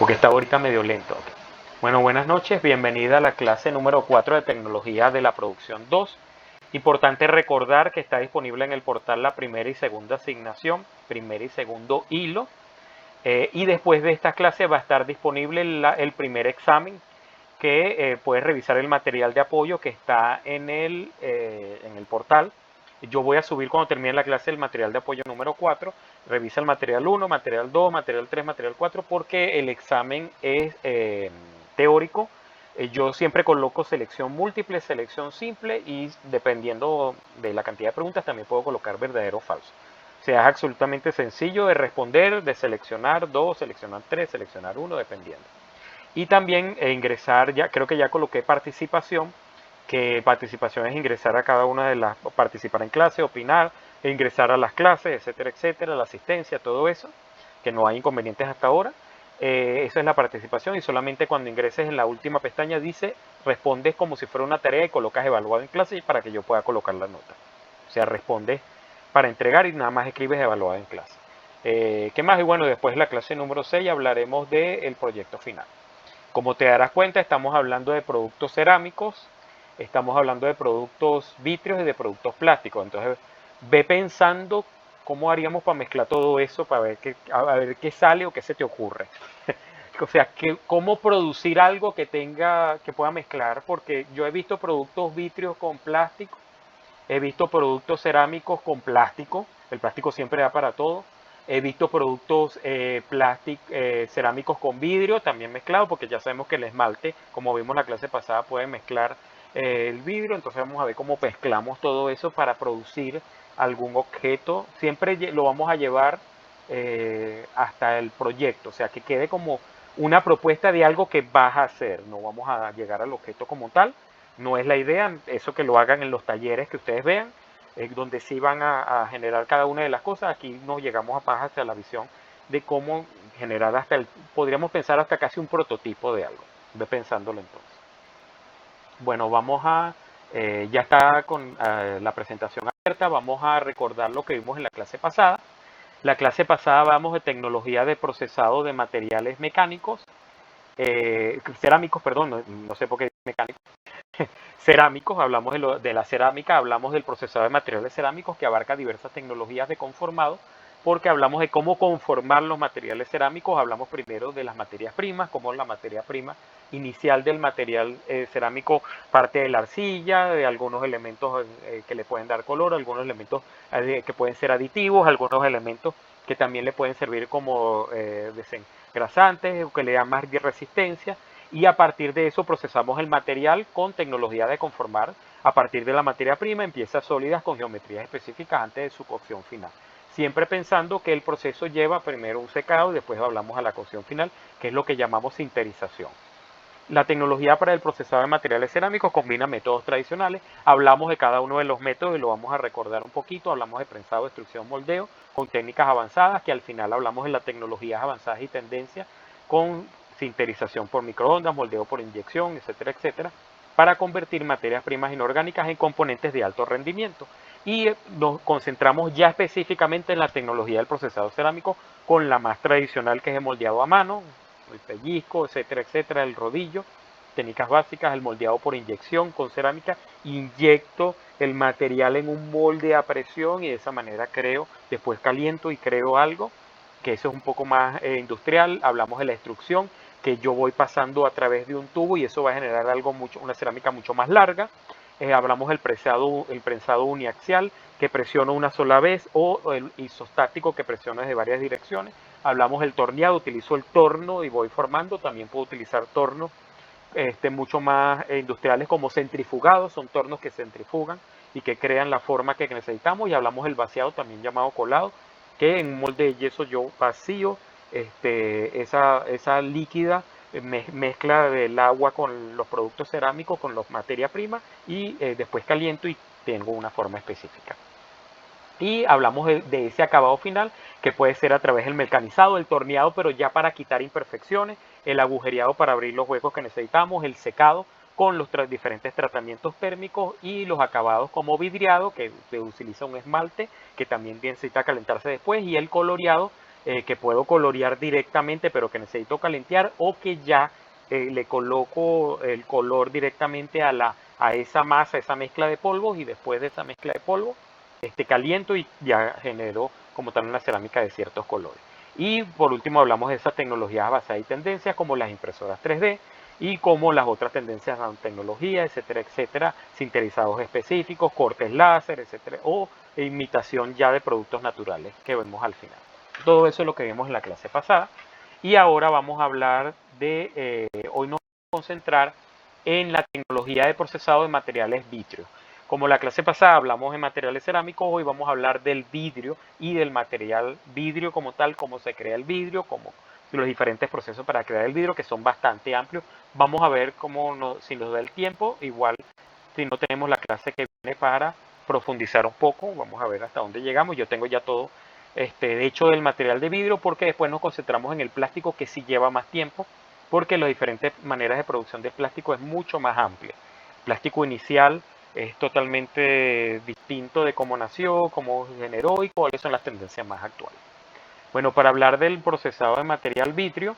porque está ahorita medio lento. Bueno, buenas noches, bienvenida a la clase número 4 de Tecnología de la Producción 2. Importante recordar que está disponible en el portal la primera y segunda asignación, primer y segundo hilo, y después de esta clase va a estar disponible el primer examen, que puedes revisar el material de apoyo que está en el portal. Yo voy a subir cuando termine la clase el material de apoyo número 4. Revisa el material 1, material 2, material 3, material 4, porque el examen es teórico. Yo siempre coloco selección múltiple, selección simple, y dependiendo de la cantidad de preguntas también puedo colocar verdadero o falso. O sea, es absolutamente sencillo de responder, de seleccionar 2, seleccionar 3, seleccionar 1, dependiendo. Y también ingresar, ya creo que ya coloqué participación, que participación es ingresar a cada una de las, participar en clase, opinar, e ingresar a las clases, etcétera, etcétera, la asistencia, todo eso, que no hay inconvenientes hasta ahora. Esa es la participación, y solamente cuando ingreses en la última pestaña dice, respondes como si fuera una tarea y colocas evaluado en clase para que yo pueda colocar la nota. O sea, respondes para entregar y nada más escribes evaluado en clase. ¿Qué más? Y bueno, después de la clase número 6 hablaremos del proyecto final. Como te darás cuenta, estamos hablando de productos cerámicos, estamos hablando de productos vítreos y de productos plásticos. Entonces, ve pensando cómo haríamos para mezclar todo eso, para ver qué sale o qué se te ocurre. O sea, cómo producir algo que pueda mezclar, porque yo he visto productos vítreos con plástico, he visto productos cerámicos con plástico, el plástico siempre da para todo. He visto productos cerámicos con vidrio también mezclado, porque ya sabemos que el esmalte, como vimos en la clase pasada, puede mezclar el vidrio. Entonces vamos a ver cómo mezclamos todo eso para producir algún objeto. Siempre lo vamos a llevar hasta el proyecto, o sea, que quede como una propuesta de algo que vas a hacer. No vamos a llegar al objeto como tal, no es la idea, eso que lo hagan en los talleres que ustedes vean, donde sí van a generar cada una de las cosas. Aquí nos llegamos a más hacia la visión de cómo generar podríamos pensar hasta casi un prototipo de algo. Ve pensándolo entonces. Bueno, ya está con la presentación abierta, vamos a recordar lo que vimos en la clase pasada. La clase pasada hablamos de tecnología de procesado de materiales mecánicos, cerámicos, perdón, no sé por qué mecánicos. Cerámicos, hablamos de la cerámica, hablamos del procesado de materiales cerámicos, que abarca diversas tecnologías de conformado, porque hablamos de cómo conformar los materiales cerámicos. Hablamos primero de las materias primas, como la materia prima inicial del material cerámico parte de la arcilla, de algunos elementos que le pueden dar color, algunos elementos que pueden ser aditivos, algunos elementos que también le pueden servir como desengrasantes, que le dan más resistencia. Y a partir de eso procesamos el material con tecnología de conformar. A partir de la materia prima en piezas sólidas con geometrías específicas antes de su cocción final. Siempre pensando que el proceso lleva primero un secado y después hablamos a la cocción final, que es lo que llamamos sinterización. La tecnología para el procesado de materiales cerámicos combina métodos tradicionales. Hablamos de cada uno de los métodos y lo vamos a recordar un poquito. Hablamos de prensado, extrusión, moldeo, con técnicas avanzadas, que al final hablamos de las tecnologías avanzadas y tendencias con sinterización por microondas, moldeo por inyección, etcétera, etcétera, para convertir materias primas inorgánicas en componentes de alto rendimiento. Y nos concentramos ya específicamente en la tecnología del procesado cerámico, con la más tradicional, que es el moldeado a mano, el pellizco, etcétera, etcétera, el rodillo, técnicas básicas, el moldeado por inyección con cerámica. Inyecto el material en un molde a presión y de esa manera después caliento y creo algo, que eso es un poco más industrial. Hablamos de la extrusión, que yo voy pasando a través de un tubo y eso va a generar una cerámica mucho más larga. Hablamos del prensado uniaxial, que presiono una sola vez, o el isostático, que presiono desde varias direcciones. Hablamos del torneado, utilizo el torno y voy formando. También puedo utilizar tornos mucho más industriales, como centrifugados, son tornos que centrifugan y que crean la forma que necesitamos. Y hablamos del vaciado, también llamado colado, que en un molde de yeso yo vacío esa líquida mezcla del agua con los productos cerámicos, con las materias primas, y después caliento y tengo una forma específica. Y hablamos de ese acabado final, que puede ser a través del mecanizado, el torneado, pero ya para quitar imperfecciones, el agujereado para abrir los huecos que necesitamos, el secado con los diferentes tratamientos térmicos, y los acabados como vidriado, que se utiliza un esmalte que también necesita calentarse después, y el coloreado, que puedo colorear directamente pero que necesito calentear, o que ya le coloco el color directamente a esa masa, esa mezcla de polvos, y después de esa mezcla de polvo caliento y ya genero como tal una cerámica de ciertos colores. Y por último hablamos de esas tecnologías basadas en tendencias como las impresoras 3D y como las otras tendencias en tecnología, etcétera, etcétera, sinterizados específicos, cortes láser, etcétera, o imitación ya de productos naturales que vemos al final. Todo eso es lo que vimos en la clase pasada. Y ahora vamos a hablar hoy nos vamos a concentrar en la tecnología de procesado de materiales vitreos. Como la clase pasada hablamos de materiales cerámicos, hoy vamos a hablar del vidrio y del material vidrio como tal, cómo se crea el vidrio, cómo los diferentes procesos para crear el vidrio, que son bastante amplios. Vamos a ver si nos da el tiempo, igual si no tenemos la clase que viene para profundizar un poco, vamos a ver hasta dónde llegamos. Yo tengo ya todo de hecho del material de vidrio, porque después nos concentramos en el plástico, que sí lleva más tiempo, porque las diferentes maneras de producción de plástico es mucho más amplia. El plástico inicial es totalmente distinto de cómo nació, cómo se generó y cuáles son las tendencias más actuales. Bueno, para hablar del procesado de material vitrio,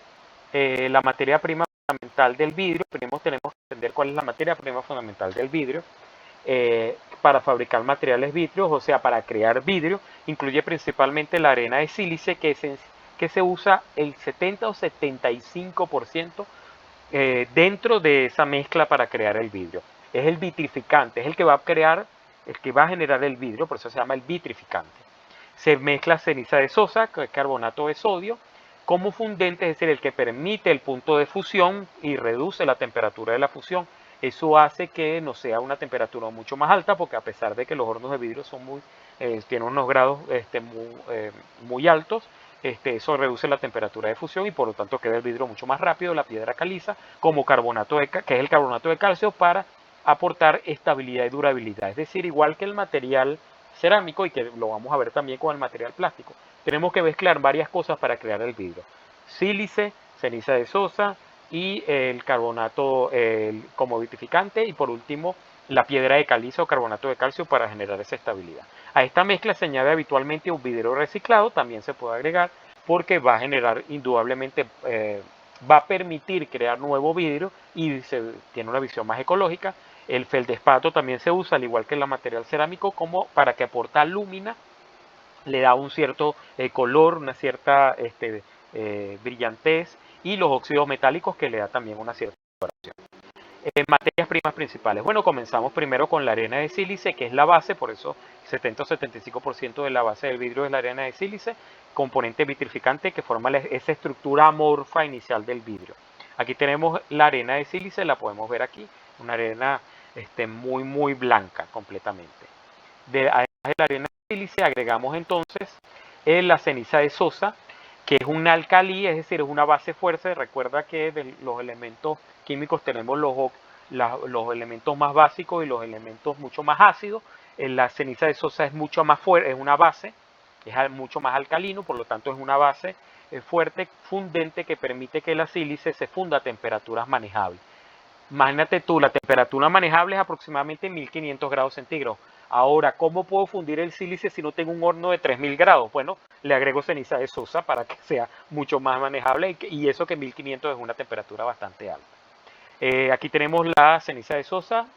la materia prima fundamental del vidrio, primero tenemos que entender cuál es la materia prima fundamental del vidrio. Para fabricar materiales vitrios, o sea, para crear vidrio, incluye principalmente la arena de sílice, que se usa el 70 o 75% dentro de esa mezcla para crear el vidrio. Es el vitrificante, es el que va a generar el vidrio, por eso se llama el vitrificante. Se mezcla ceniza de sosa, carbonato de sodio, como fundente, es decir, el que permite el punto de fusión y reduce la temperatura de la fusión. Eso hace que no sea una temperatura mucho más alta, porque a pesar de que los hornos de vidrio tienen unos grados muy altos, eso reduce la temperatura de fusión y por lo tanto queda el vidrio mucho más rápido. La piedra caliza como que es el carbonato de calcio, para aportar estabilidad y durabilidad. Es decir, igual que el material cerámico, y que lo vamos a ver también con el material plástico, tenemos que mezclar varias cosas para crear el vidrio: sílice, ceniza de sosa y el carbonato como vitrificante, y por último la piedra de caliza o carbonato de calcio para generar esa estabilidad. A esta mezcla se añade habitualmente un vidrio reciclado, también se puede agregar, porque va a generar indudablemente, va a permitir crear nuevo vidrio y tiene una visión más ecológica. El feldespato también se usa, al igual que el material cerámico, como para que aporta lúmina, le da un cierto color, una cierta brillantez, y los óxidos metálicos, que le da también una cierta coloración. Materias primas principales. Bueno, comenzamos primero con la arena de sílice, que es la base, por eso 70 o 75% de la base del vidrio es la arena de sílice, componente vitrificante que forma esa estructura amorfa inicial del vidrio. Aquí tenemos la arena de sílice, la podemos ver aquí, una arena muy blanca completamente. Además de la arena de sílice, agregamos entonces la ceniza de sosa, que es un alcalí, es decir, es una base fuerte. Recuerda que de los elementos químicos tenemos los elementos más básicos y los elementos mucho más ácidos. La ceniza de sosa es mucho más fuerte, es una base, es mucho más alcalino, por lo tanto es una base fuerte, fundente, que permite que la sílice se funda a temperaturas manejables. Imagínate tú, la temperatura manejable es aproximadamente 1500 grados centígrados. Ahora, ¿cómo puedo fundir el sílice si no tengo un horno de 3000 grados? Bueno, le agrego ceniza de sosa para que sea mucho más manejable, y eso que 1500 es una temperatura bastante alta. Aquí tenemos la ceniza de sosa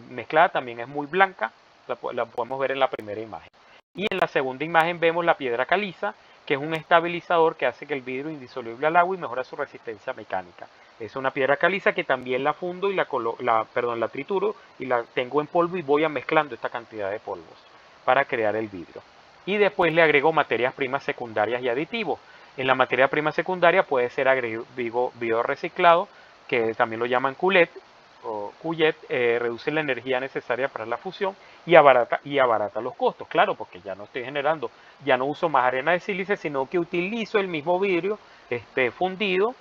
mezclada, también es muy blanca, la podemos ver en la primera imagen. Y en la segunda imagen vemos la piedra caliza, que es un estabilizador que hace que el vidrio indisoluble al agua y mejora su resistencia mecánica. Es una piedra caliza que también la fundo y la trituro y la tengo en polvo, y voy mezclando esta cantidad de polvos para crear el vidrio. Y después le agrego materias primas secundarias y aditivos. En la materia prima secundaria puede ser vidrio reciclado, que también lo llaman cullet o cullet, reduce la energía necesaria para la fusión y abarata los costos. Claro, porque ya no estoy generando, ya no uso más arena de sílice, sino que utilizo el mismo vidrio fundido,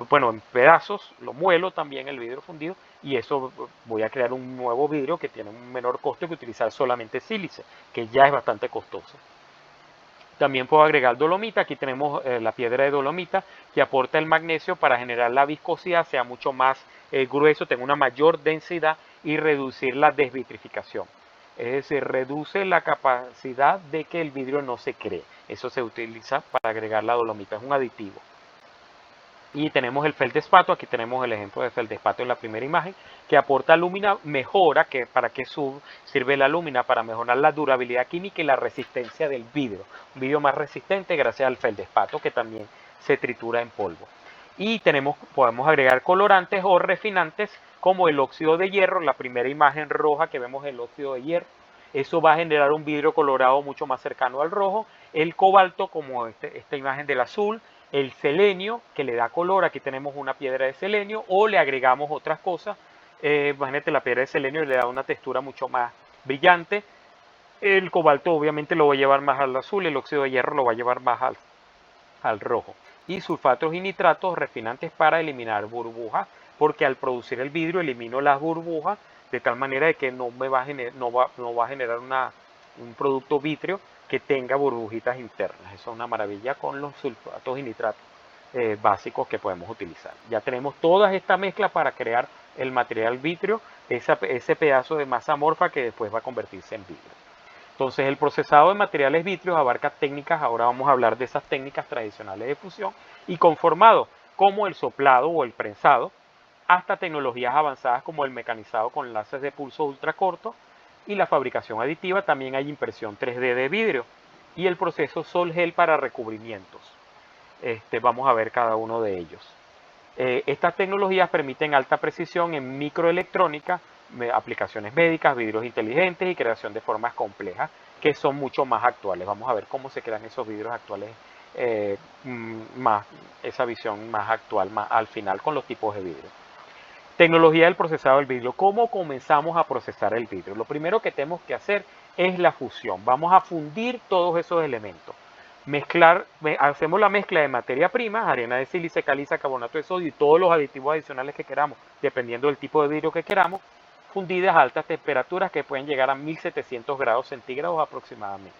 bueno, en pedazos, lo muelo también el vidrio fundido, y eso voy a crear un nuevo vidrio que tiene un menor costo que utilizar solamente sílice, que ya es bastante costoso. También puedo agregar dolomita. Aquí tenemos la piedra de dolomita, que aporta el magnesio para generar la viscosidad, sea mucho más grueso, tenga una mayor densidad y reducir la desvitrificación. Es decir, reduce la capacidad de que el vidrio no se cree. Eso se utiliza para agregar la dolomita, es un aditivo. Y tenemos el feldespato, aquí tenemos el ejemplo de feldespato en la primera imagen, que aporta alúmina, mejora, ¿para qué sirve la alúmina? Para mejorar la durabilidad química y la resistencia del vidrio. Un vidrio más resistente gracias al feldespato, que también se tritura en polvo. Y podemos agregar colorantes o refinantes como el óxido de hierro, la primera imagen roja que vemos el óxido de hierro. Eso va a generar un vidrio colorado mucho más cercano al rojo. El cobalto, como esta imagen del azul. El selenio, que le da color, aquí tenemos una piedra de selenio, o le agregamos otras cosas. Imagínate, la piedra de selenio le da una textura mucho más brillante. El cobalto obviamente lo va a llevar más al azul, el óxido de hierro lo va a llevar más al rojo. Y sulfatos y nitratos refinantes para eliminar burbujas, porque al producir el vidrio elimino las burbujas de tal manera de que no va a generar un producto vítreo que tenga burbujitas internas. Eso es una maravilla con los sulfatos y nitratos básicos que podemos utilizar. Ya tenemos todas estas mezclas para crear el material vítreo, ese pedazo de masa amorfa que después va a convertirse en vidrio. Entonces el procesado de materiales vítreos abarca técnicas, ahora vamos a hablar de esas técnicas tradicionales de fusión y conformado, como el soplado o el prensado, hasta tecnologías avanzadas como el mecanizado con enlaces de pulso ultracorto y la fabricación aditiva. También hay impresión 3D de vidrio y el proceso Sol-Gel para recubrimientos. Vamos a ver cada uno de ellos. Estas tecnologías permiten alta precisión en microelectrónica, aplicaciones médicas, vidrios inteligentes y creación de formas complejas que son mucho más actuales. Vamos a ver cómo se crean esos vidrios actuales, esa visión más actual al final con los tipos de vidrio. Tecnología del procesado del vidrio. ¿Cómo comenzamos a procesar el vidrio? Lo primero que tenemos que hacer es la fusión. Vamos a fundir todos esos elementos. Hacemos la mezcla de materia prima, arena de sílice, caliza, carbonato de sodio y todos los aditivos adicionales que queramos, dependiendo del tipo de vidrio que queramos, fundidas a altas temperaturas que pueden llegar a 1700 grados centígrados aproximadamente.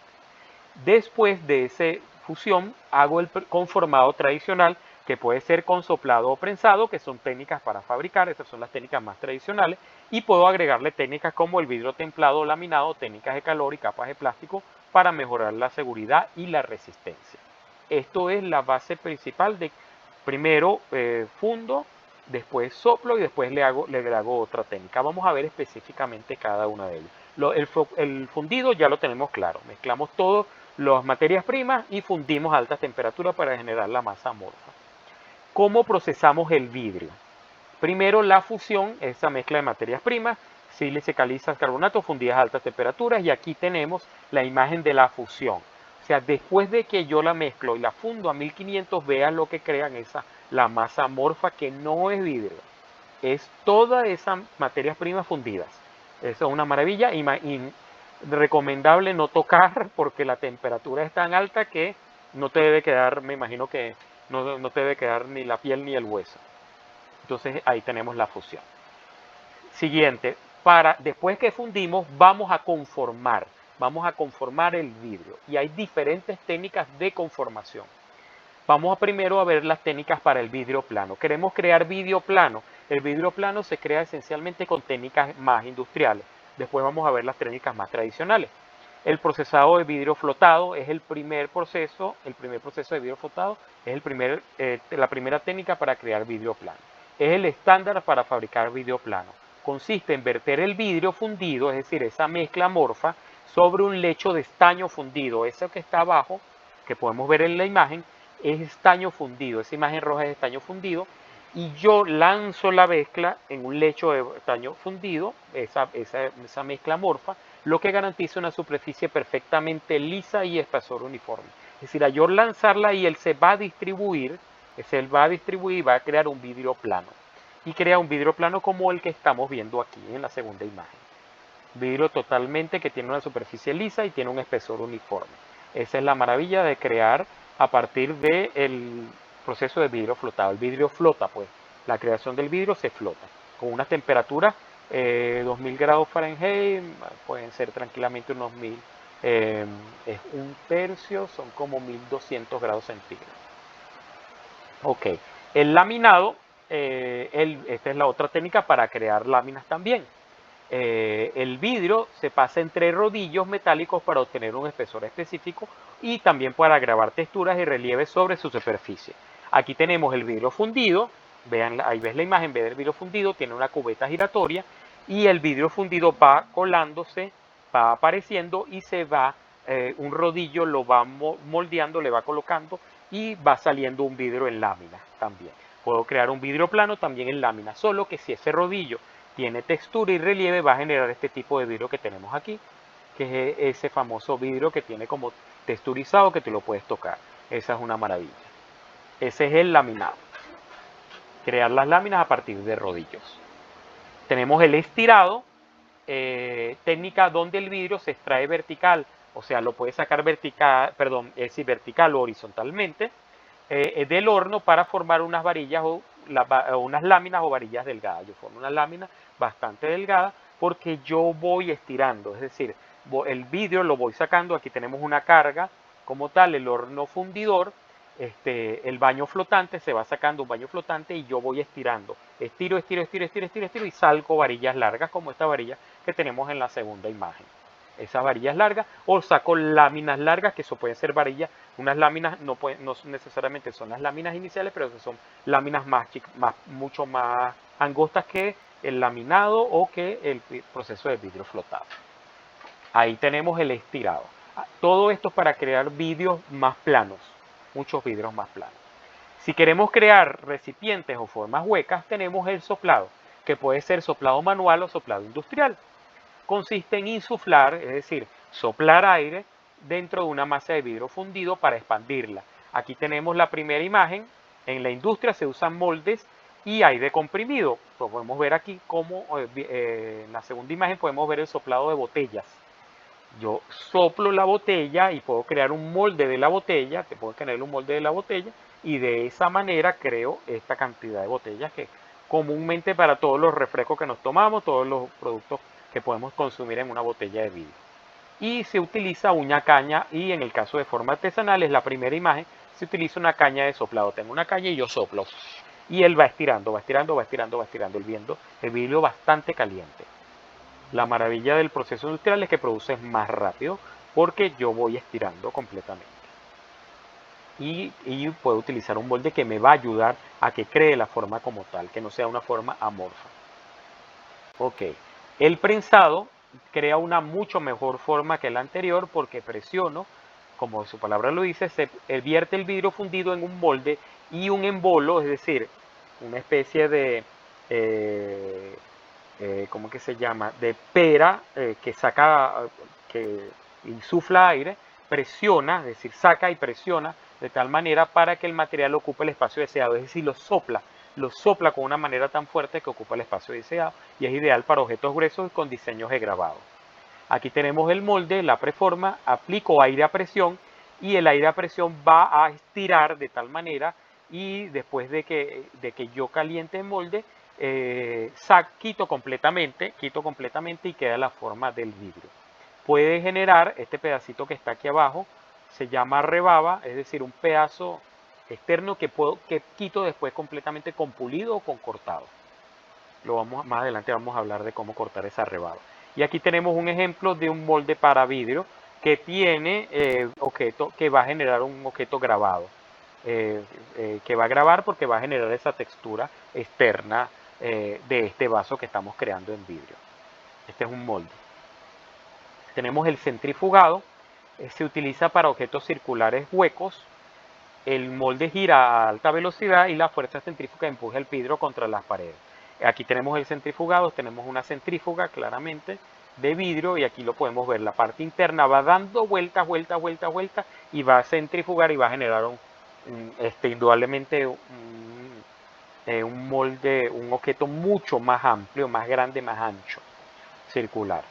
Después de esa fusión, hago el conformado tradicional, que puede ser con soplado o prensado, que son técnicas para fabricar, estas son las técnicas más tradicionales, y puedo agregarle técnicas como el vidrio templado o laminado, técnicas de calor y capas de plástico para mejorar la seguridad y la resistencia. Esto es la base principal de primero fundo, después soplo y después le agrego otra técnica. Vamos a ver específicamente cada una de ellas. El fundido ya lo tenemos claro, mezclamos todas las materias primas y fundimos a altas temperaturas para generar la masa amorfa. ¿Cómo procesamos el vidrio? Primero la fusión, esa mezcla de materias primas, sílice, caliza, carbonato fundidas a altas temperaturas, y aquí tenemos la imagen de la fusión. O sea, después de que yo la mezclo y la fundo a 1500, vean lo que crean la masa amorfa, que no es vidrio, es todas esas materias primas fundidas. Eso es una maravilla y recomendable no tocar porque la temperatura es tan alta que no te debe quedar, me imagino que no te debe quedar ni la piel ni el hueso. Entonces ahí tenemos la fusión. Siguiente, después que fundimos vamos a conformar el vidrio y hay diferentes técnicas de conformación. Vamos primero a ver las técnicas para el vidrio plano. Queremos crear vidrio plano. El vidrio plano se crea esencialmente con técnicas más industriales. Después vamos a ver las técnicas más tradicionales. El procesado de vidrio flotado es el primer proceso de vidrio flotado, es la primera técnica para crear vidrio plano. Es el estándar para fabricar vidrio plano. Consiste en verter el vidrio fundido, es decir, esa mezcla amorfa, sobre un lecho de estaño fundido. Eso que está abajo, que podemos ver en la imagen, es estaño fundido. Esa imagen roja es estaño fundido. Y yo lanzo la mezcla en un lecho de estaño fundido, esa mezcla amorfa, lo que garantiza una superficie perfectamente lisa y espesor uniforme. Es decir, a yo lanzarla y él va a distribuir y va a crear un vidrio plano. Y crea un vidrio plano como el que estamos viendo aquí en la segunda imagen. Vidrio totalmente que tiene una superficie lisa y tiene un espesor uniforme. Esa es la maravilla de crear a partir del proceso de vidrio flotado. El vidrio flota, pues. La creación del vidrio se flota. Con unas temperaturas 2000 grados Fahrenheit, pueden ser tranquilamente unos 1000. Es un tercio, son como 1200 grados centígrados. Ok, el laminado, esta es la otra técnica para crear láminas también. el vidrio se pasa entre rodillos metálicos para obtener un espesor específico y también para grabar texturas y relieves sobre su superficie. Aquí tenemos el vidrio fundido, vean, ahí ves la imagen, ve el vidrio fundido, tiene una cubeta giratoria y el vidrio fundido va colándose, va apareciendo y se va, un rodillo lo va moldeando, le va colocando y va saliendo un vidrio en lámina también. Puedo crear un vidrio plano también en lámina, solo que si ese rodillo tiene textura y relieve va a generar este tipo de vidrio que tenemos aquí, que es ese famoso vidrio que tiene como texturizado que tú lo puedes tocar. Esa es una maravilla. Ese es el laminado. Crear las láminas a partir de rodillos. Tenemos el estirado, técnica donde el vidrio se extrae vertical, o sea, lo puedes sacar vertical, perdón, vertical o horizontalmente del horno para formar unas varillas o unas láminas o varillas delgadas. Yo formo una lámina bastante delgada porque yo voy estirando, es decir, el vidrio lo voy sacando. Aquí tenemos una carga como tal, el horno fundidor, el baño flotante, se va sacando un baño flotante y yo voy estirando. Estiro y salgo varillas largas como esta varilla que tenemos en la segunda imagen. Esas varillas largas, o saco láminas largas, que eso pueden ser varillas, unas láminas no necesariamente son las láminas iniciales, pero son láminas mucho más angostas que el laminado o que el proceso de vidrio flotado. Ahí tenemos el estirado. Todo esto para crear vidrios más planos, muchos vidrios más planos. Si queremos crear recipientes o formas huecas, tenemos el soplado, que puede ser soplado manual o soplado industrial. Consiste en insuflar, es decir, soplar aire dentro de una masa de vidrio fundido para expandirla. Aquí tenemos la primera imagen. En la industria se usan moldes y aire comprimido. Lo podemos ver aquí como en la segunda imagen podemos ver el soplado de botellas. Yo soplo la botella y puedo crear un molde de la botella, te puedo crear un molde de la botella y de esa manera creo esta cantidad de botellas que comúnmente para todos los refrescos que nos tomamos, todos los productos que podemos consumir en una botella de vidrio. Y se utiliza una caña, y en el caso de forma artesanal es la primera imagen, se utiliza una caña de soplado. Tengo una caña y yo soplo y él va estirando, va estirando, va estirando, va estirando el vidrio bastante caliente. La maravilla del proceso industrial es que produce más rápido porque yo voy estirando completamente. Y puedo utilizar un molde que me va a ayudar a que cree la forma como tal, que no sea una forma amorfa. Ok, el prensado crea una mucho mejor forma que el anterior porque presiono, como su palabra lo dice, se vierte el vidrio fundido en un molde y un embolo, es decir, una especie de ¿cómo que se llama? De pera que saca, que insufla aire, presiona, es decir, saca y presiona de tal manera para que el material ocupe el espacio deseado, es decir, lo sopla con una manera tan fuerte que ocupa el espacio deseado y es ideal para objetos gruesos con diseños de grabado. Aquí tenemos el molde, la preforma, aplico aire a presión y el aire a presión va a estirar de tal manera y después de que yo caliente el molde, quito completamente y queda la forma del vidrio. Puede generar este pedacito que está aquí abajo, se llama rebaba, es decir, un pedazo externo que quito después completamente con pulido o con cortado. Más adelante vamos a hablar de cómo cortar esa rebaba. Y aquí tenemos un ejemplo de un molde para vidrio que tiene objeto que va a generar un objeto grabado. Que va a grabar porque va a generar esa textura externa de este vaso que estamos creando en vidrio. Este es un molde. Tenemos el centrifugado. Se utiliza para objetos circulares huecos. El molde gira a alta velocidad y la fuerza centrífuga empuja el vidrio contra las paredes. Aquí tenemos el centrifugado, tenemos una centrífuga claramente de vidrio y aquí lo podemos ver. La parte interna va dando vueltas, vueltas, vueltas, vueltas y va a centrifugar y va a generar indudablemente un molde, un objeto mucho más amplio, más grande, más ancho, circular.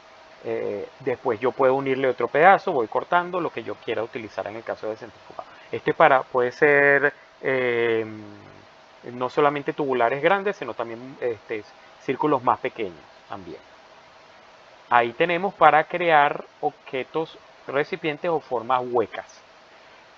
Después yo puedo unirle otro pedazo, voy cortando lo que yo quiera utilizar en el caso de centrifugado. Puede ser no solamente tubulares grandes, sino también círculos más pequeños también. Ahí tenemos para crear objetos, recipientes o formas huecas.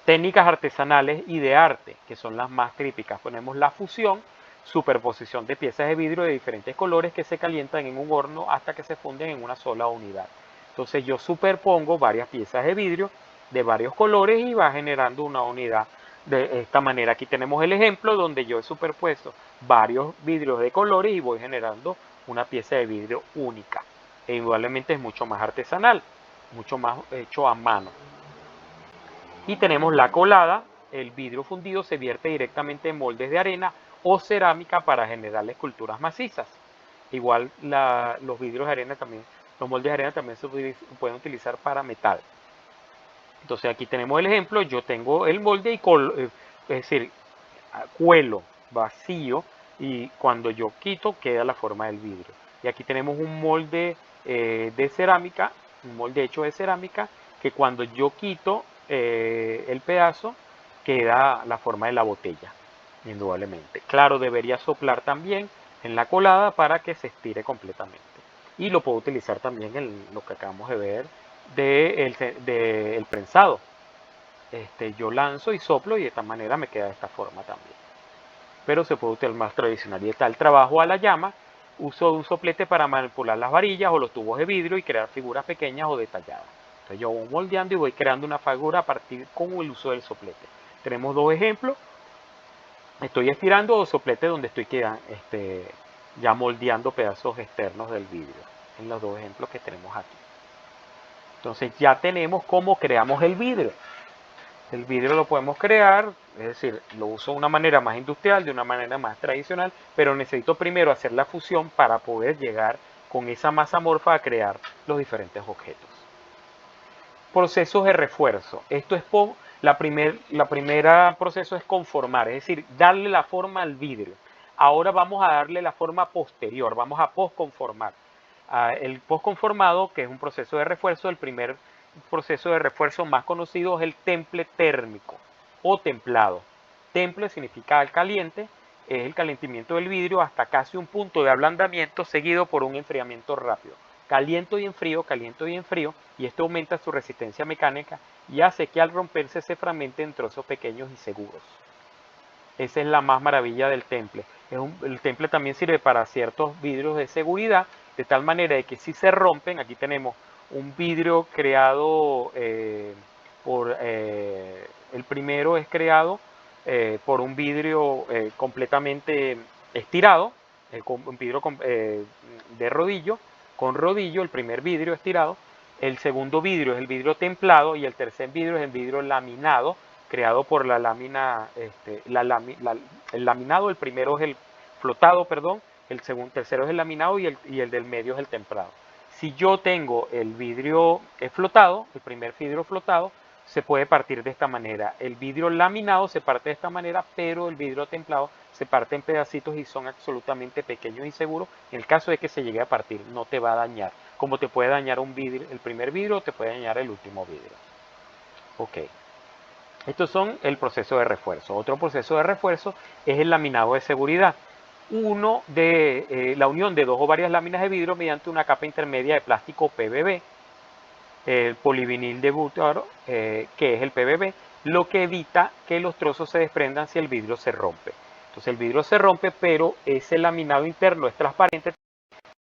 Técnicas artesanales y de arte, que son las más típicas. Ponemos la fusión. superposición de piezas de vidrio de diferentes colores que se calientan en un horno hasta que se funden en una sola unidad. Entonces yo superpongo varias piezas de vidrio de varios colores y va generando una unidad de esta manera. Aquí tenemos el ejemplo donde yo he superpuesto varios vidrios de colores y voy generando una pieza de vidrio única. E indudablemente es mucho más artesanal, mucho más hecho a mano. Y tenemos la colada. El vidrio fundido se vierte directamente en moldes de arena o cerámica para generar esculturas macizas. Igual los vidrios de arena también, los moldes de arena también se pueden utilizar para metal. Entonces aquí tenemos el ejemplo, yo tengo el molde y es decir, cuelo vacío y cuando yo quito queda la forma del vidrio. Y aquí tenemos un molde de cerámica, un molde hecho de cerámica que cuando yo quito el pedazo queda la forma de la botella, indudablemente. Claro, debería soplar también en la colada para que se estire completamente. Y lo puedo utilizar también en lo que acabamos de ver del prensado. Yo lanzo y soplo y de esta manera me queda de esta forma también. Pero se puede utilizar más tradicional. Y está el trabajo a la llama. Uso un soplete para manipular las varillas o los tubos de vidrio y crear figuras pequeñas o detalladas. Entonces yo voy moldeando y voy creando una figura a partir con el uso del soplete. Tenemos dos ejemplos. Estoy estirando soplete donde estoy ya moldeando pedazos externos del vidrio. En los dos ejemplos que tenemos aquí. Entonces ya tenemos cómo creamos el vidrio. El vidrio lo podemos crear, es decir, lo uso de una manera más industrial, de una manera más tradicional, pero necesito primero hacer la fusión para poder llegar con esa masa amorfa a crear los diferentes objetos. Procesos de refuerzo. Esto es la primera proceso es conformar, es decir, darle la forma al vidrio. Ahora vamos a darle la forma posterior, vamos a posconformar. El posconformado, que es un proceso de refuerzo, el primer proceso de refuerzo más conocido es el temple térmico o templado. Temple significa caliente, es el calentamiento del vidrio hasta casi un punto de ablandamiento seguido por un enfriamiento rápido. Caliento y enfrío, y esto aumenta su resistencia mecánica y hace que al romperse se fragmente en trozos pequeños y seguros. Esa es la más maravilla del temple. El temple también sirve para ciertos vidrios de seguridad, de tal manera de que si se rompen, aquí tenemos un vidrio creado el primero es creado por un vidrio completamente estirado, un vidrio de rodillo, con rodillo, el primer vidrio estirado. El segundo vidrio es el vidrio templado y el tercer vidrio es el vidrio laminado, creado por la lámina, el laminado. El primero es el flotado, perdón, el tercero es el laminado y el del medio es el templado. Si yo tengo el vidrio flotado, el primer vidrio flotado, se puede partir de esta manera. El vidrio laminado se parte de esta manera, pero el vidrio templado se parte en pedacitos y son absolutamente pequeños y seguros. En el caso de que se llegue a partir, no te va a dañar. Como te puede dañar un vidrio, el primer vidrio, te puede dañar el último vidrio. Ok. Estos son el proceso de refuerzo. Otro proceso de refuerzo es el laminado de seguridad. La unión de dos o varias láminas de vidrio mediante una capa intermedia de plástico PVB, el polivinil de butano, que es el PVB, lo que evita que los trozos se desprendan si el vidrio se rompe. Entonces el vidrio se rompe, pero ese laminado interno es transparente,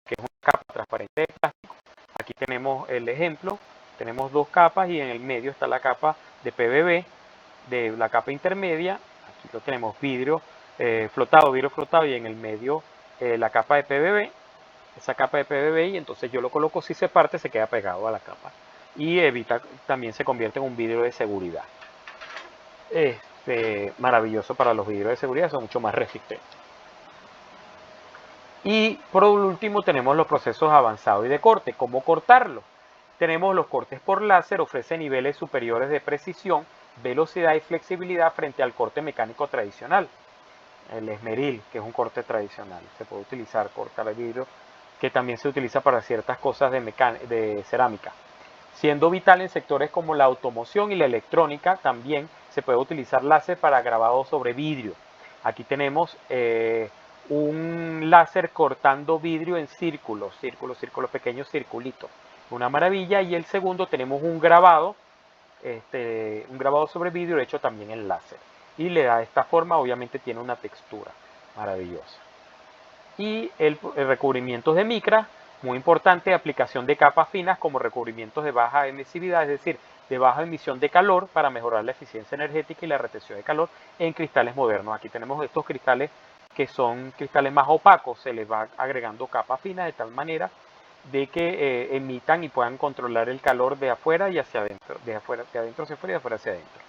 que es una capa transparente de plástico. Aquí tenemos el ejemplo, tenemos dos capas y en el medio está la capa de PVB, de la capa intermedia. Aquí lo tenemos vidrio flotado y en el medio la capa de PVB, esa capa de PVB, y entonces yo lo coloco, si se parte se queda pegado a la capa y evita, también se convierte en un vidrio de seguridad. Maravilloso para los vidrios de seguridad, son mucho más resistentes. Y por último tenemos los procesos avanzados y de corte. ¿Cómo cortarlo? Tenemos los cortes por láser, ofrece niveles superiores de precisión, velocidad y flexibilidad frente al corte mecánico tradicional. El esmeril, que es un corte tradicional, se puede utilizar, cortar el vidrio, que también se utiliza para ciertas cosas de cerámica. Siendo vital en sectores como la automoción y la electrónica, también se puede utilizar láser para grabado sobre vidrio. Aquí tenemos un láser cortando vidrio en círculos, pequeños circulitos. Una maravilla. Y el segundo tenemos un grabado sobre vidrio hecho también en láser. Y le da esta forma, obviamente tiene una textura. Maravilloso. Y el recubrimiento de micra, muy importante, aplicación de capas finas como recubrimientos de baja emisividad, es decir, de baja emisión de calor para mejorar la eficiencia energética y la retención de calor en cristales modernos. Aquí tenemos estos cristales que son cristales más opacos, se les va agregando capas finas de tal manera de que emitan y puedan controlar el calor de afuera y hacia adentro, de adentro hacia afuera y de afuera hacia adentro.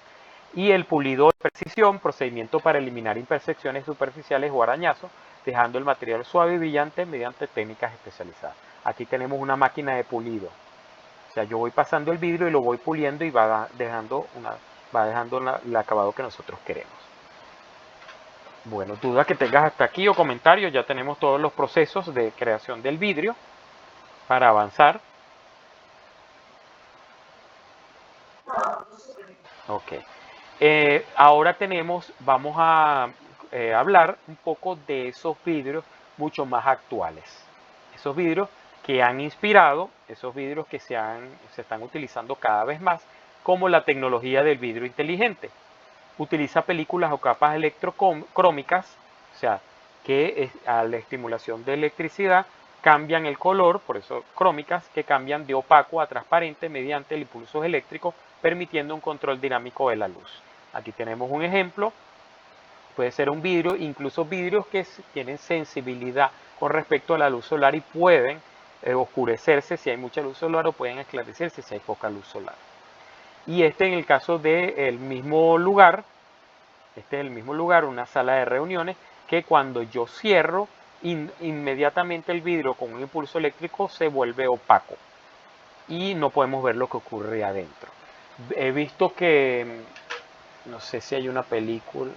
Y el pulido de precisión, procedimiento para eliminar imperfecciones superficiales o arañazos, dejando el material suave y brillante mediante técnicas especializadas. Aquí tenemos una máquina de pulido. O sea, yo voy pasando el vidrio y lo voy puliendo y va dejando el acabado que nosotros queremos. Bueno, dudas que tengas hasta aquí o comentarios, ya tenemos todos los procesos de creación del vidrio para avanzar. Ok. Ahora vamos a hablar un poco de esos vidrios mucho más actuales. Esos vidrios que han inspirado, esos vidrios que se están utilizando cada vez más, como la tecnología del vidrio inteligente. Utiliza películas o capas electrocrómicas, o sea, que a la estimulación de electricidad cambian el color, por eso crómicas, que cambian de opaco a transparente mediante el impulsos eléctricos, permitiendo un control dinámico de la luz. Aquí tenemos un ejemplo, puede ser un vidrio, incluso vidrios que tienen sensibilidad con respecto a la luz solar y pueden oscurecerse si hay mucha luz solar o pueden esclarecerse si hay poca luz solar. Y en el caso del mismo lugar, este es el mismo lugar, una sala de reuniones, que cuando yo cierro, inmediatamente el vidrio con un impulso eléctrico se vuelve opaco y no podemos ver lo que ocurre adentro. He visto que, no sé si hay una película,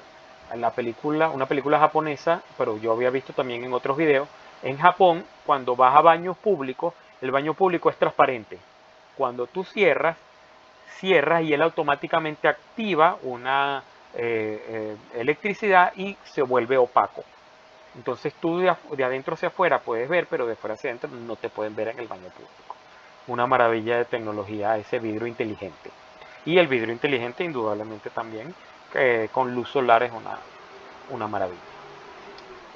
una película japonesa, pero yo había visto también en otros videos, en Japón, cuando vas a baños públicos, el baño público es transparente. Cuando tú cierras y él automáticamente activa una electricidad y se vuelve opaco. Entonces tú de adentro hacia afuera puedes ver, pero de afuera hacia adentro no te pueden ver en el baño público. Una maravilla de tecnología ese vidrio inteligente. Y el vidrio inteligente indudablemente también con luz solar es una maravilla.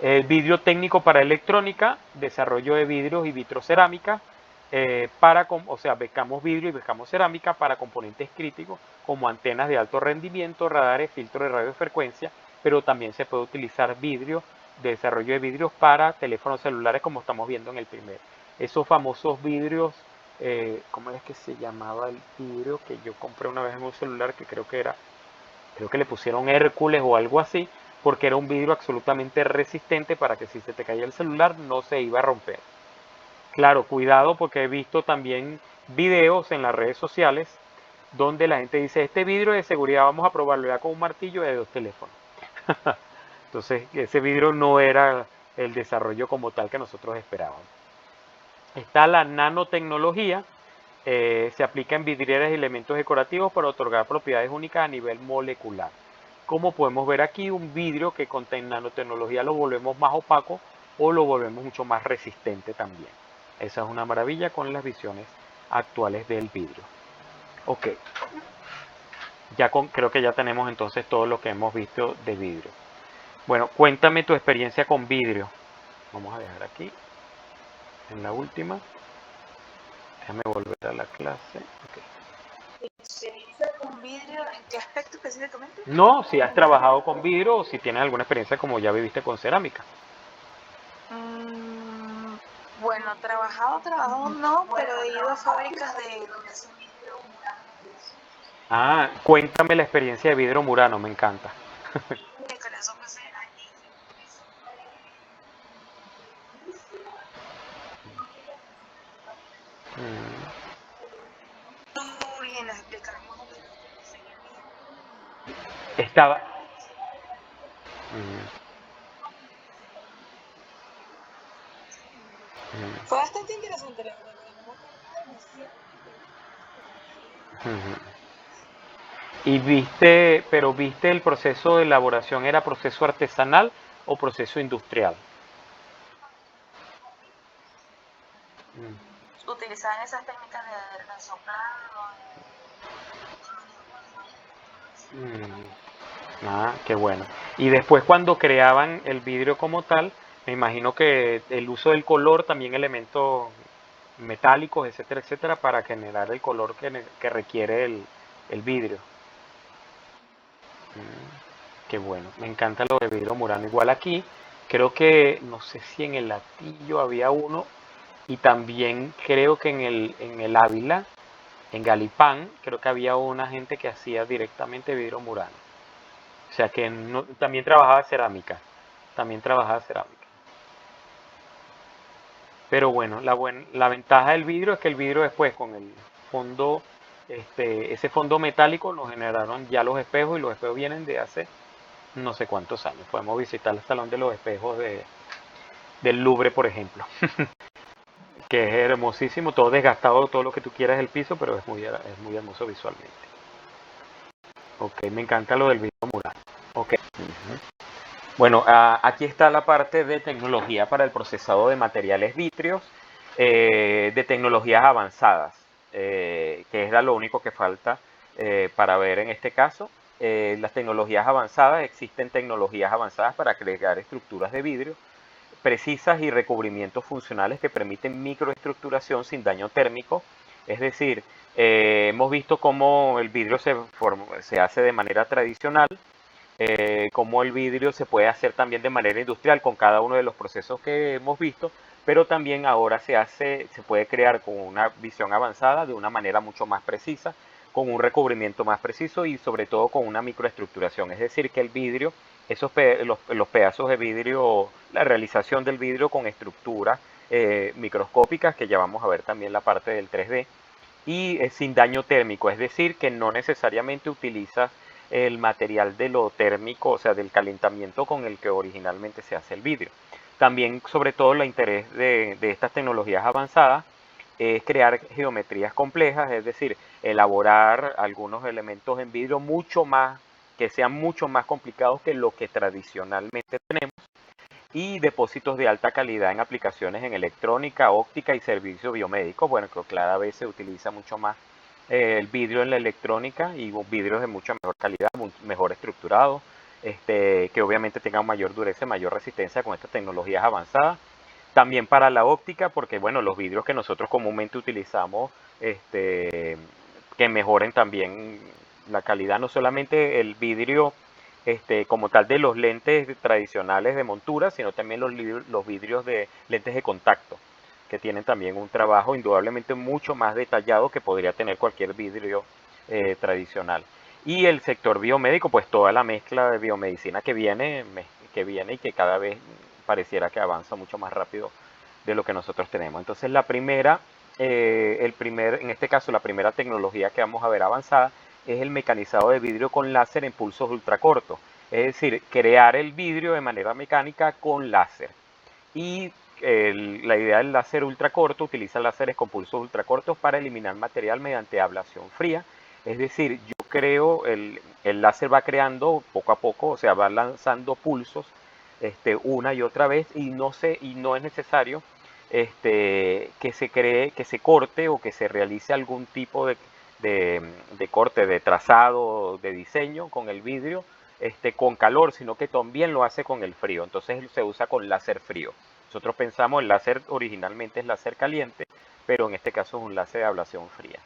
El vidrio técnico para electrónica, desarrollo de vidrios y vitrocerámica, becamos vidrio y becamos cerámica para componentes críticos como antenas de alto rendimiento, radares, filtros de radiofrecuencia, pero también se puede utilizar vidrio, desarrollo de vidrios para teléfonos celulares como estamos viendo en el primer. Esos famosos vidrios, ¿cómo es que se llamaba el vidrio que yo compré una vez en un celular que creo que le pusieron Hércules o algo así, porque era un vidrio absolutamente resistente para que si se te caía el celular no se iba a romper. Claro, cuidado porque he visto también videos en las redes sociales donde la gente dice, este vidrio de seguridad vamos a probarlo ya con un martillo de 2 teléfonos. Entonces, ese vidrio no era el desarrollo como tal que nosotros esperábamos. Está la nanotecnología, se aplica en vidrieras y elementos decorativos para otorgar propiedades únicas a nivel molecular. Como podemos ver aquí, un vidrio que con nanotecnología lo volvemos más opaco o lo volvemos mucho más resistente también. Esa es una maravilla con las visiones actuales del vidrio. Ok, creo que ya tenemos entonces todo lo que hemos visto de vidrio. Bueno, cuéntame tu experiencia con vidrio. Vamos a dejar aquí en la última. Déjame volver a la clase. Okay. ¿Experiencia con vidrio? ¿En qué aspecto específicamente? No, si has trabajado con vidrio o si tienes alguna experiencia como ya viviste con cerámica. Bueno, trabajado no, pero he ido a fábricas de donde hacen vidrio. Ah, cuéntame la experiencia de vidrio murano, me encanta. Que eso fue hace años. Y nos explicaron más o menos cómo se Estaba. Mm, mm, Fue bastante interesante, la verdad, pero no me acuerdo demasiado. mm. Y viste el proceso de elaboración, ¿era proceso artesanal o proceso industrial? Mm, Utilizaban esas técnicas de soplado, mm. Ah, qué bueno. Y después cuando creaban el vidrio como tal, me imagino que el uso del color, también elementos metálicos, etcétera, etcétera, para generar el color que requiere el vidrio. Qué bueno, me encanta lo de vidrio murano. Igual aquí, creo que, no sé si en el Latillo había uno, y también creo que en el Ávila, en Galipán, creo que había una gente que hacía directamente vidrio murano. O sea que también trabajaba cerámica, también trabajaba cerámica. Pero bueno, la ventaja del vidrio es que el vidrio después con el fondo, ese fondo metálico nos generaron ya los espejos, y los espejos vienen de hace no sé cuántos años. Podemos visitar el Salón de los Espejos del Louvre, por ejemplo, que es hermosísimo, todo desgastado, todo lo que tú quieras el piso, pero es muy hermoso visualmente. Ok, me encanta lo del vidrio mural. Ok. Bueno, aquí está la parte de tecnología para el procesado de materiales vítreos, de tecnologías avanzadas, que es lo único que falta para ver en este caso. Las tecnologías avanzadas, existen tecnologías avanzadas para crear estructuras de vidrio precisas y recubrimientos funcionales que permiten microestructuración sin daño térmico. Es decir, hemos visto cómo el vidrio se hace de manera tradicional, cómo el vidrio se puede hacer también de manera industrial con cada uno de los procesos que hemos visto, pero también ahora se puede crear con una visión avanzada de una manera mucho más precisa, con un recubrimiento más preciso y sobre todo con una microestructuración. Es decir, que el vidrio, los pedazos de vidrio, la realización del vidrio con estructuras microscópicas, que ya vamos a ver también la parte del 3D, y sin daño térmico, es decir, que no necesariamente utiliza el material de lo térmico, o sea, del calentamiento con el que originalmente se hace el vidrio. También, sobre todo, el interés de estas tecnologías avanzadas es crear geometrías complejas, es decir, elaborar algunos elementos en vidrio que sean mucho más complicados que lo que tradicionalmente tenemos, y depósitos de alta calidad en aplicaciones en electrónica, óptica y servicios biomédicos. Bueno, que cada vez se utiliza mucho más el vidrio en la electrónica, y vidrios de mucha mejor calidad, mejor estructurado, que obviamente tengan mayor dureza, mayor resistencia con estas tecnologías avanzadas. También para la óptica, porque bueno, los vidrios que nosotros comúnmente utilizamos, que mejoren también la calidad, no solamente el vidrio como tal de los lentes tradicionales de montura, sino también los vidrios de lentes de contacto, que tienen también un trabajo indudablemente mucho más detallado que podría tener cualquier vidrio tradicional. Y el sector biomédico, pues toda la mezcla de biomedicina que viene y que cada vez pareciera que avanza mucho más rápido de lo que nosotros tenemos. Entonces en este caso, la primera tecnología que vamos a ver avanzada es el mecanizado de vidrio con láser en pulsos ultracortos. Es decir, crear el vidrio de manera mecánica con láser. Y la idea del láser ultracorto utiliza láseres con pulsos ultracortos para eliminar material mediante ablación fría. Es decir, el láser va creando poco a poco, o sea, va lanzando pulsos una y otra vez, y no es necesario que se corte o que se realice algún tipo de corte, de trazado, de diseño con el vidrio con calor, sino que también lo hace con el frío. Entonces se usa con láser frío. Nosotros pensamos el láser originalmente es láser caliente, pero en este caso es un láser de ablación fría.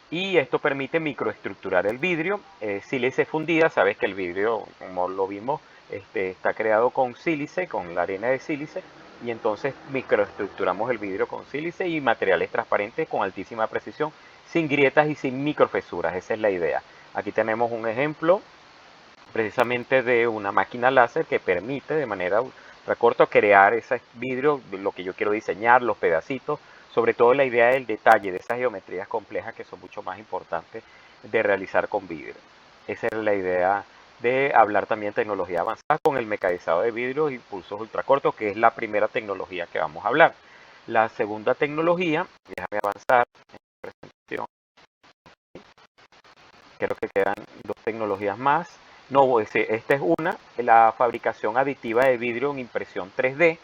Y esto permite microestructurar el vidrio. Sílice fundida, sabes que el vidrio, como lo vimos, está creado con sílice, con la arena de sílice, y entonces microestructuramos el vidrio con sílice y materiales transparentes con altísima precisión, sin grietas y sin microfesuras. Esa es la idea. Aquí tenemos un ejemplo precisamente de una máquina láser que permite de manera ultracorta crear ese vidrio, lo que yo quiero diseñar, los pedacitos, sobre todo la idea del detalle, de esas geometrías complejas que son mucho más importantes de realizar con vidrio. Esa es la idea de hablar también de tecnología avanzada con el mecanizado de vidrio y pulsos ultracortos, que es la primera tecnología que vamos a hablar. La segunda tecnología, déjame avanzar en la presentación, creo que quedan dos tecnologías más. No, esta es una, la fabricación aditiva de vidrio en impresión 3D,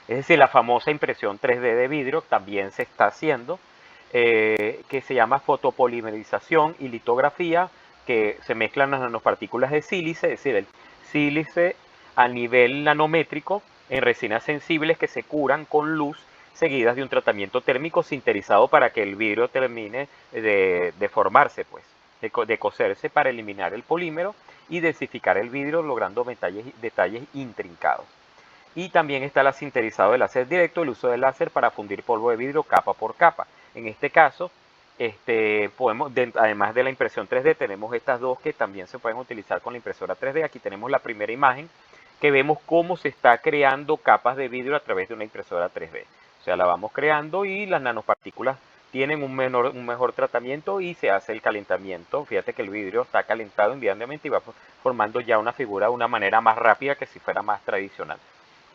es decir, la famosa impresión 3D de vidrio también se está haciendo, que se llama fotopolimerización y litografía que se mezclan las nanopartículas de sílice, es decir, el sílice a nivel nanométrico en resinas sensibles que se curan con luz seguidas de un tratamiento térmico sinterizado para que el vidrio termine de formarse, pues, de cocerse para eliminar el polímero y densificar el vidrio logrando detalles intrincados. Y también está el sinterizado de láser directo, el uso del láser para fundir polvo de vidrio capa por capa. En este caso, además de la impresión 3D, tenemos estas dos que también se pueden utilizar con la impresora 3D. Aquí tenemos la primera imagen que vemos cómo se está creando capas de vidrio a través de una impresora 3D. O sea, la vamos creando y las nanopartículas tienen un mejor tratamiento y se hace el calentamiento. Fíjate que el vidrio está calentado inmediatamente y va formando ya una figura de una manera más rápida que si fuera más tradicional.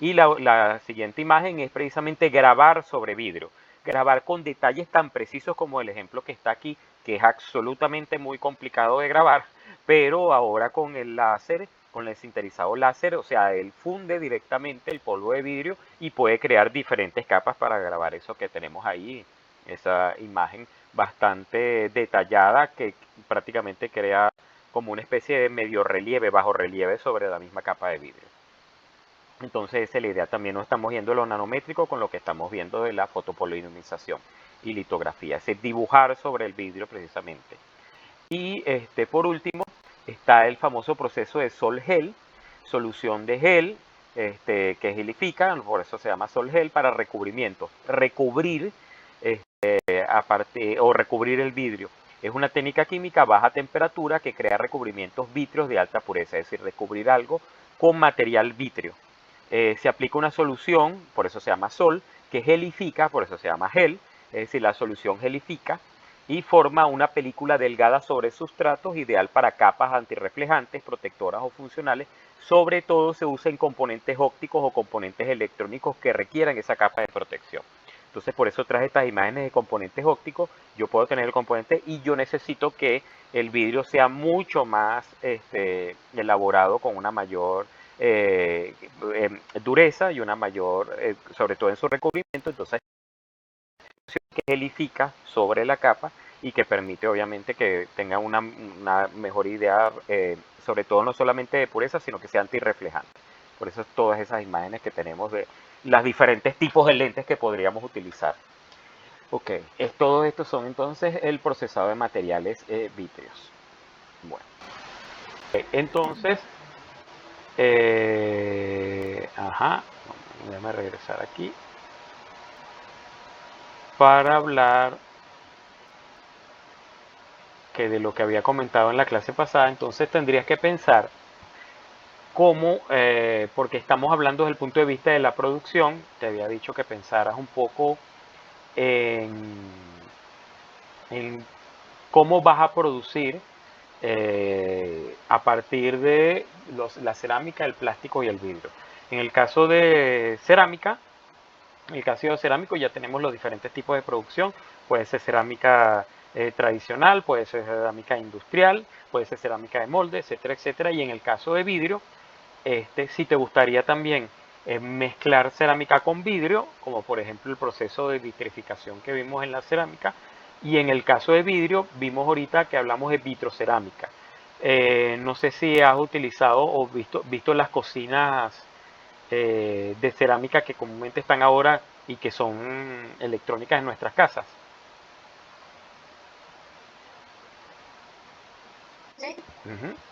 Y la siguiente imagen es precisamente grabar sobre vidrio. Grabar con detalles tan precisos como el ejemplo que está aquí, que es absolutamente muy complicado de grabar, pero ahora con el láser, con el sinterizado láser, o sea, él funde directamente el polvo de vidrio y puede crear diferentes capas para grabar eso que tenemos ahí, esa imagen bastante detallada que prácticamente crea como una especie de medio relieve, bajo relieve sobre la misma capa de vidrio. Entonces esa es la idea, también no estamos viendo lo nanométrico con lo que estamos viendo de la fotopolimización y litografía, es dibujar sobre el vidrio precisamente. Y por último está el famoso proceso de sol-gel, solución de gel, que gelifica, por eso se llama sol-gel, para recubrimiento, recubrir o recubrir el vidrio. Es una técnica química a baja temperatura que crea recubrimientos vítreos de alta pureza, es decir, recubrir algo con material vítreo. Se aplica una solución, por eso se llama sol, que gelifica, por eso se llama gel, es decir, la solución gelifica y forma una película delgada sobre sustratos, ideal para capas antirreflejantes, protectoras o funcionales. Sobre todo se usa en componentes ópticos o componentes electrónicos que requieran esa capa de protección. Entonces por eso traje estas imágenes de componentes ópticos. Yo puedo tener el componente y yo necesito que el vidrio sea mucho más elaborado, con una mayor dureza y una mayor, sobre todo en su recubrimiento. Entonces que gelifica sobre la capa y que permite obviamente que tenga una mejor idea, sobre todo no solamente de pureza, sino que sea antirreflejante. Por eso todas esas imágenes que tenemos de los diferentes tipos de lentes que podríamos utilizar. Ok, todos estos son entonces el procesado de materiales vítreos. Bueno, entonces, déjame regresar aquí para hablar que de lo que había comentado en la clase pasada. Entonces tendrías que pensar cómo, porque estamos hablando desde el punto de vista de la producción, te había dicho que pensaras un poco en cómo vas a producir a partir de la cerámica, el plástico y el vidrio. En el caso de cerámica, en el caso de cerámico ya tenemos los diferentes tipos de producción. Puede ser cerámica tradicional, puede ser cerámica industrial, puede ser cerámica de molde, etcétera, etcétera. Y en el caso de vidrio, si te gustaría también mezclar cerámica con vidrio, como por ejemplo el proceso de vitrificación que vimos en la cerámica, y en el caso de vidrio vimos ahorita que hablamos de vitrocerámica. No sé si has utilizado o visto las cocinas de cerámica que comúnmente están ahora y que son electrónicas en nuestras casas. ¿Sí?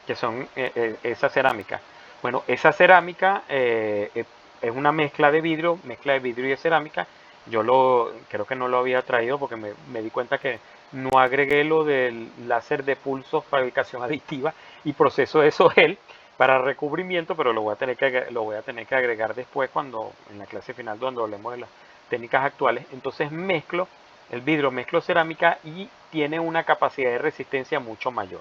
Que son esa cerámica. Bueno, esa cerámica es una mezcla de vidrio y de cerámica. Yo creo que no lo había traído porque me di cuenta que no agregué lo del láser de pulso, fabricación aditiva y proceso de Sogel para recubrimiento, pero lo voy a tener que agregar después en la clase final, cuando hablemos de las técnicas actuales. Entonces mezclo el vidrio, mezclo cerámica y tiene una capacidad de resistencia mucho mayor.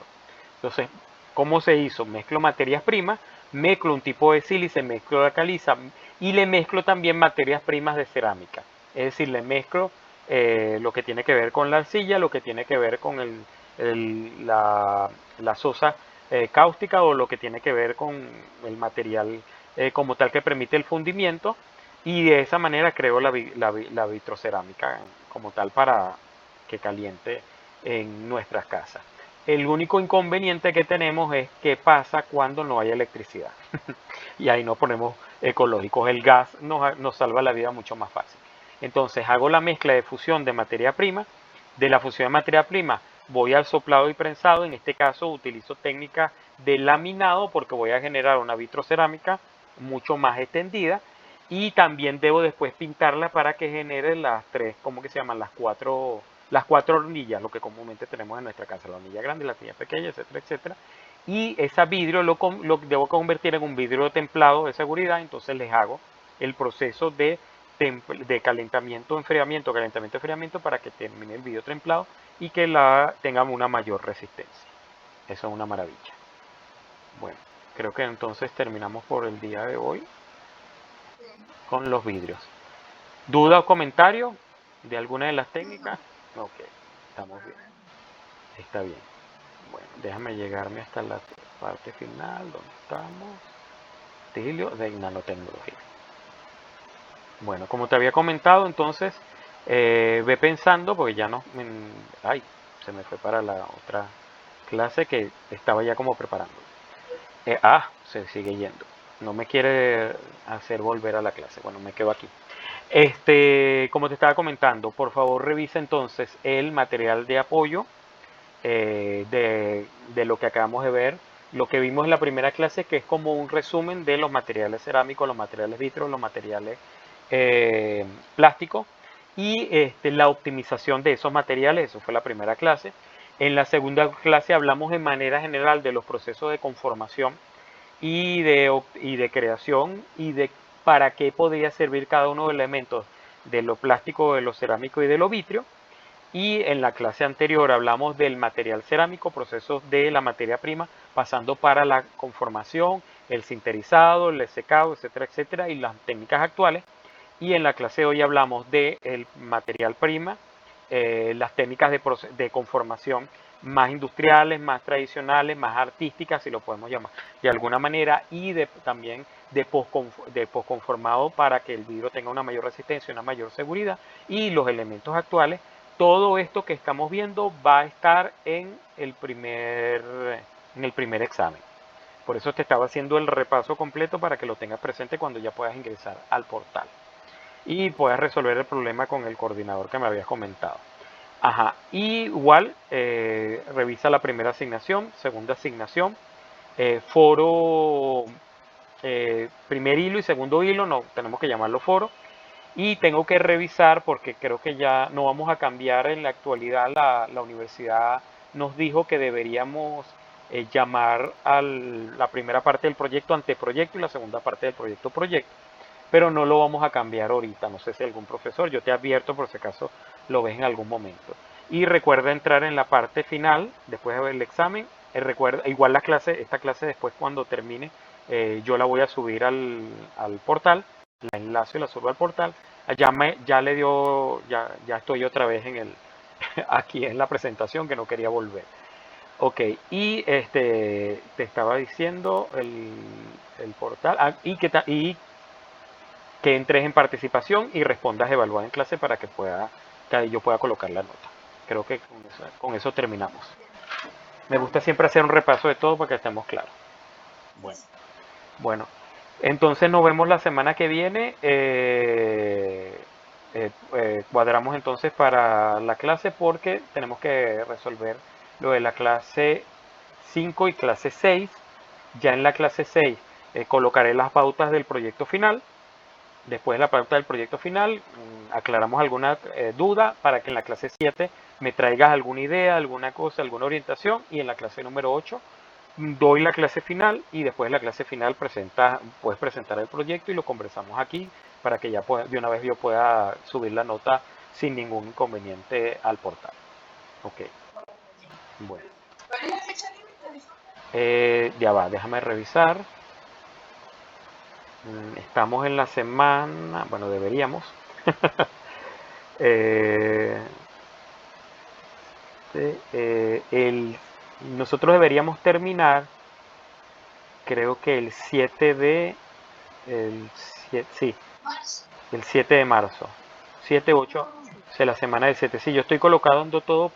Entonces, ¿cómo se hizo? Mezclo materias primas, mezclo un tipo de sílice, mezclo la caliza y le mezclo también materias primas de cerámica. Es decir, le mezclo lo que tiene que ver con la arcilla, lo que tiene que ver con la sosa cáustica, o lo que tiene que ver con el material como tal que permite el fundimiento, y de esa manera creo la vitrocerámica como tal para que caliente en nuestras casas. El único inconveniente que tenemos es qué pasa cuando no hay electricidad. Y ahí nos ponemos ecológicos. El gas nos salva la vida mucho más fácil. Entonces hago la mezcla de fusión de materia prima. De la fusión de materia prima voy al soplado y prensado. En este caso utilizo técnica de laminado porque voy a generar una vitrocerámica mucho más extendida. Y también debo después pintarla para que genere las tres, ¿cómo que se llaman? Las cuatro hornillas, lo que comúnmente tenemos en nuestra casa, la hornilla grande, la hornilla pequeña, etcétera, etcétera. Y ese vidrio lo debo convertir en un vidrio templado de seguridad, entonces les hago el proceso de calentamiento, enfriamiento, calentamiento, enfriamiento para que termine el vidrio templado y que tenga una mayor resistencia. Eso es una maravilla. Bueno, creo que entonces terminamos por el día de hoy con los vidrios. ¿Duda o comentario de alguna de las técnicas? Ok, estamos bien. Está bien. Bueno, déjame llegarme hasta la parte final donde estamos. Utilio de nanotecnología. Bueno, como te había comentado, entonces ve pensando, porque ya no. Ay, se me fue para la otra clase que estaba ya como preparando. Se sigue yendo. No me quiere hacer volver a la clase. Bueno, me quedo aquí. Como te estaba comentando, por favor revisa entonces el material de apoyo de lo que acabamos de ver. Lo que vimos en la primera clase, que es como un resumen de los materiales cerámicos, los materiales vitros, los materiales plásticos y la optimización de esos materiales. Eso fue la primera clase. En la segunda clase hablamos de manera general de los procesos de conformación y de creación y de para qué podría servir cada uno de los elementos de lo plástico, de lo cerámico y de lo vitrio. Y en la clase anterior hablamos del material cerámico, procesos de la materia prima, pasando para la conformación, el sinterizado, el secado, etcétera, etcétera, y las técnicas actuales. Y en la clase de hoy hablamos del material prima, las técnicas de conformación más industriales, más tradicionales, más artísticas, si lo podemos llamar de alguna manera, y también de posconformado para que el vidrio tenga una mayor resistencia, una mayor seguridad, y los elementos actuales. Todo esto que estamos viendo va a estar en el primer examen. Por eso te estaba haciendo el repaso completo para que lo tengas presente cuando ya puedas ingresar al portal y puedas resolver el problema con el coordinador que me habías comentado. Ajá, y igual revisa la primera asignación, segunda asignación, foro, primer hilo y segundo hilo, no tenemos que llamarlo foro. Y tengo que revisar porque creo que ya no vamos a cambiar en la actualidad. La universidad nos dijo que deberíamos llamar a la primera parte del proyecto anteproyecto y la segunda parte del proyecto proyecto. Pero no lo vamos a cambiar ahorita. No sé si algún profesor, yo te advierto por si acaso lo ves en algún momento. Y recuerda entrar en la parte final, después de ver el examen. Recuerda, igual esta clase después cuando termine, yo la voy a subir al portal, la enlace y la subo al portal. Ya estoy otra vez aquí en la presentación que no quería volver. Ok, y te estaba diciendo el portal, y que entres en participación y respondas evaluar en clase para que yo pueda colocar la nota. Creo que con eso terminamos. Me gusta siempre hacer un repaso de todo para que estemos claros. Bueno, bueno, entonces nos vemos la semana que viene. Cuadramos entonces para la clase porque tenemos que resolver lo de la clase 5 y clase 6. Ya en la clase 6 colocaré las pautas del proyecto final. Después de la pauta del proyecto final, aclaramos alguna duda para que en la clase 7 me traigas alguna idea, alguna cosa, alguna orientación. Y en la clase número 8 doy la clase final y después de la clase final puedes presentar el proyecto y lo conversamos aquí para que ya de una vez yo pueda subir la nota sin ningún inconveniente al portal. Ok, bueno. ¿Cuál es la fecha límite? Ya va, déjame revisar. Estamos en la semana, bueno, deberíamos. Eh, nosotros deberíamos terminar, creo que el 7 de, sí, Marzo. el 7 de marzo. 7, 8, la semana del 7. Sí, yo estoy colocando todo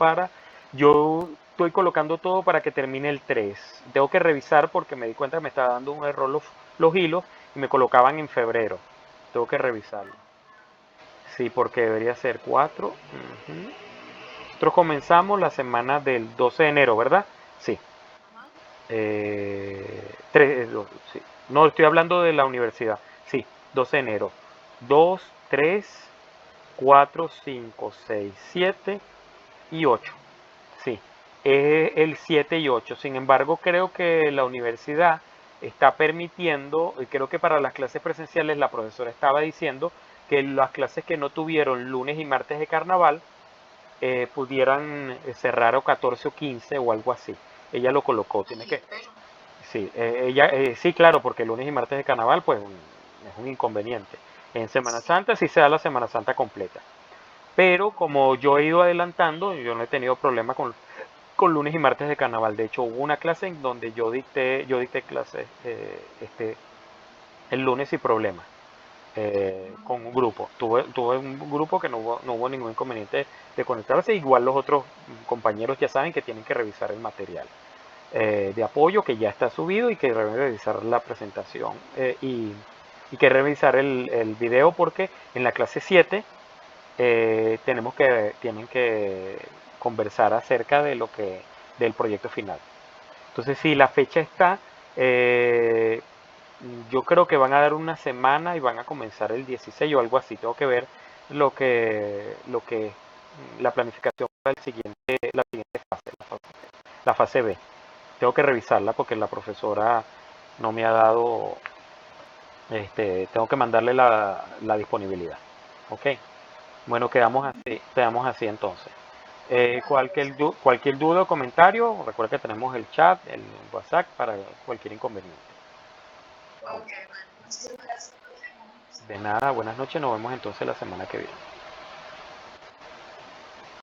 yo estoy colocando todo para que termine el 3. Tengo que revisar porque me di cuenta que me estaba dando un error los hilos y me colocaban en febrero. Tengo que revisarlo. Sí, porque debería ser 4. Ujú. Nosotros comenzamos la semana del 12 de enero, ¿verdad? Sí. Ajá. Sí. No, estoy hablando de la universidad. Sí, 12 de enero. 2, 3, 4, 5, 6, 7 y 8. Sí, es el 7 y 8. Sin embargo, creo que la universidad está permitiendo, y creo que para las clases presenciales la profesora estaba diciendo que las clases que no tuvieron lunes y martes de carnaval pudieran cerrar o 14 o 15 o algo así. Ella lo colocó, tiene Ay, que... espero. Sí, sí, claro, porque lunes y martes de carnaval pues es un inconveniente. En Semana Sí. Santa sí se da la Semana Santa completa. Pero como yo he ido adelantando, yo no he tenido problema con lunes y martes de carnaval. De hecho, hubo una clase en donde yo dicté clases el lunes sin problema, con un grupo. Tuve un grupo que no hubo ningún inconveniente de conectarse. Igual los otros compañeros ya saben que tienen que revisar el material de apoyo que ya está subido y que deben revisar la presentación y que revisar el video porque en la clase 7 tienen que conversar acerca del proyecto final. Entonces, si la fecha está, eh, yo creo que van a dar una semana y van a comenzar el 16 o algo así. Tengo que ver lo que la planificación para la siguiente fase, la fase B. Tengo que revisarla porque la profesora no me ha dado, tengo que mandarle la disponibilidad. ¿Ok? Bueno, quedamos así entonces. Vale, profesor. Cualquier duda o comentario, recuerda que tenemos el chat, el WhatsApp para cualquier inconveniente. Ok, bueno. Muchísimas gracias por la información. De nada, buenas noches, nos vemos entonces la semana que viene.